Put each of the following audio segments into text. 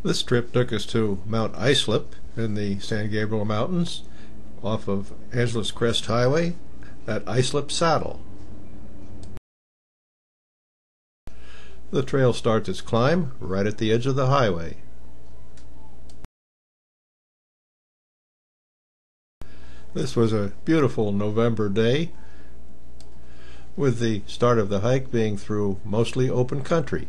This trip took us to Mount Islip in the San Gabriel Mountains off of Angeles Crest Highway at Islip Saddle. The trail starts its climb right at the edge of the highway. This was a beautiful November day, with the start of the hike being through mostly open country.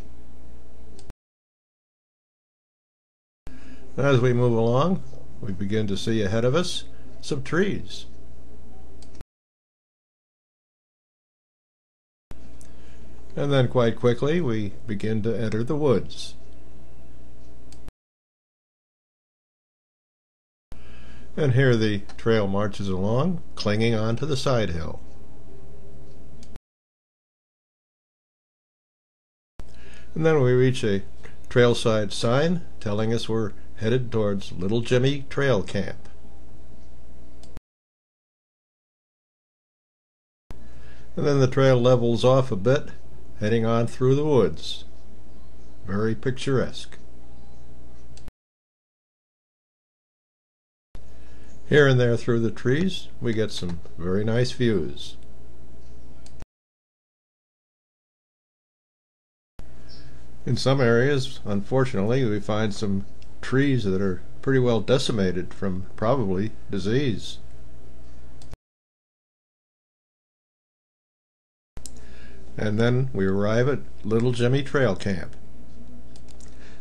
As we move along, we begin to see ahead of us some trees. And then quite quickly we begin to enter the woods. And here the trail marches along, clinging on to the side hill. And then we reach a trailside sign telling us we're headed towards Little Jimmy Trail Camp. And then the trail levels off a bit, heading on through the woods. Very picturesque. Here and there through the trees, we get some very nice views. In some areas, unfortunately, we find some trees that are pretty well decimated from probably disease. And then we arrive at Little Jimmy Trail Camp.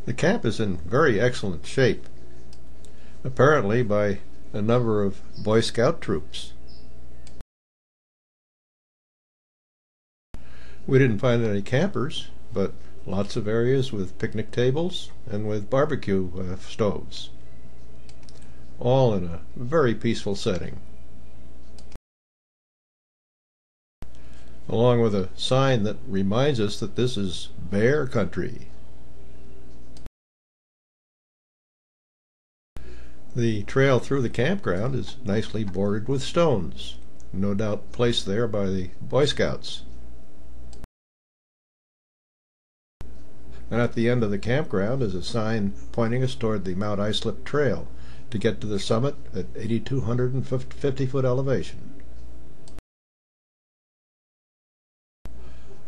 The camp is in very excellent shape, apparently by a number of Boy Scout troops. We didn't find any campers, but lots of areas with picnic tables and with barbecue stoves, all in a very peaceful setting. Along with a sign that reminds us that this is bear country. The trail through the campground is nicely bordered with stones, no doubt placed there by the Boy Scouts. And at the end of the campground is a sign pointing us toward the Mount Islip Trail to get to the summit at 8,250-foot elevation.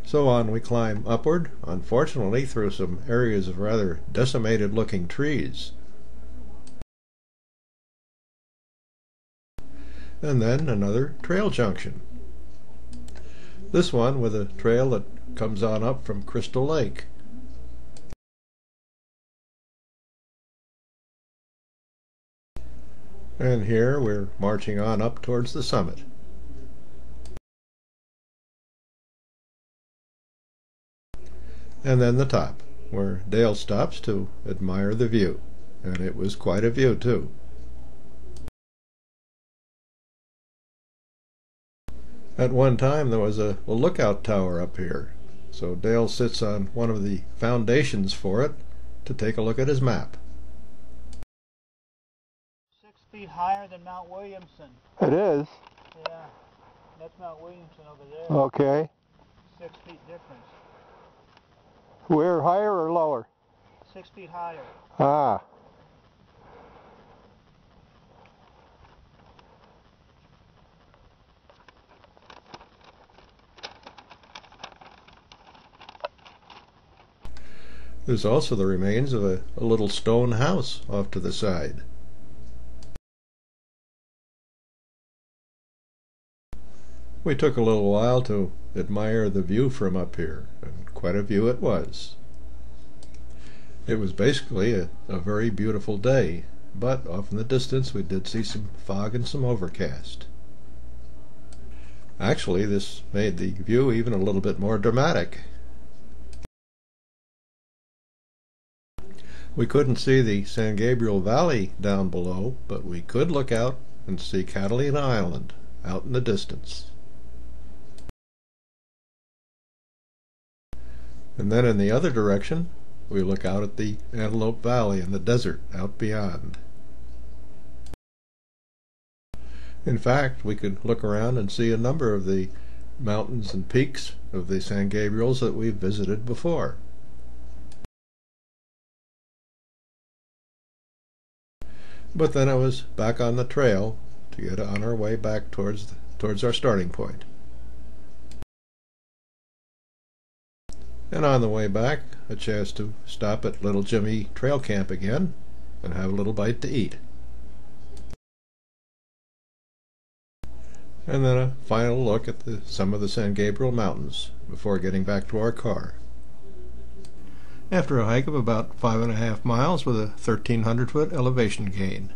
So on we climb upward, unfortunately through some areas of rather decimated-looking trees. And then another trail junction. This one with a trail that comes on up from Crystal Lake. And here we're marching on up towards the summit. And then the top, where Dale stops to admire the view. And it was quite a view, too. At one time there was a lookout tower up here, so Dale sits on one of the foundations for it to take a look at his map. 6 feet higher than Mount Williamson. It is? Yeah, that's Mount Williamson over there. Okay. 6 feet difference. Where, higher or lower? 6 feet higher. Ah. There's also the remains of a little stone house off to the side. We took a little while to admire the view from up here, and quite a view it was. It was basically a very beautiful day, but off in the distance we did see some fog and some overcast. Actually, this made the view even a little bit more dramatic. We couldn't see the San Gabriel Valley down below, but we could look out and see Catalina Island out in the distance. And then in the other direction, we look out at the Antelope Valley and the desert out beyond. In fact, we could look around and see a number of the mountains and peaks of the San Gabriels that we've visited before. But then it was back on the trail to get on our way back towards our starting point. And on the way back, a chance to stop at Little Jimmy Trail Camp again and have a little bite to eat. And then a final look at some of the San Gabriel Mountains before getting back to our car. After a hike of about 5.5 miles with a 1,300-foot elevation gain.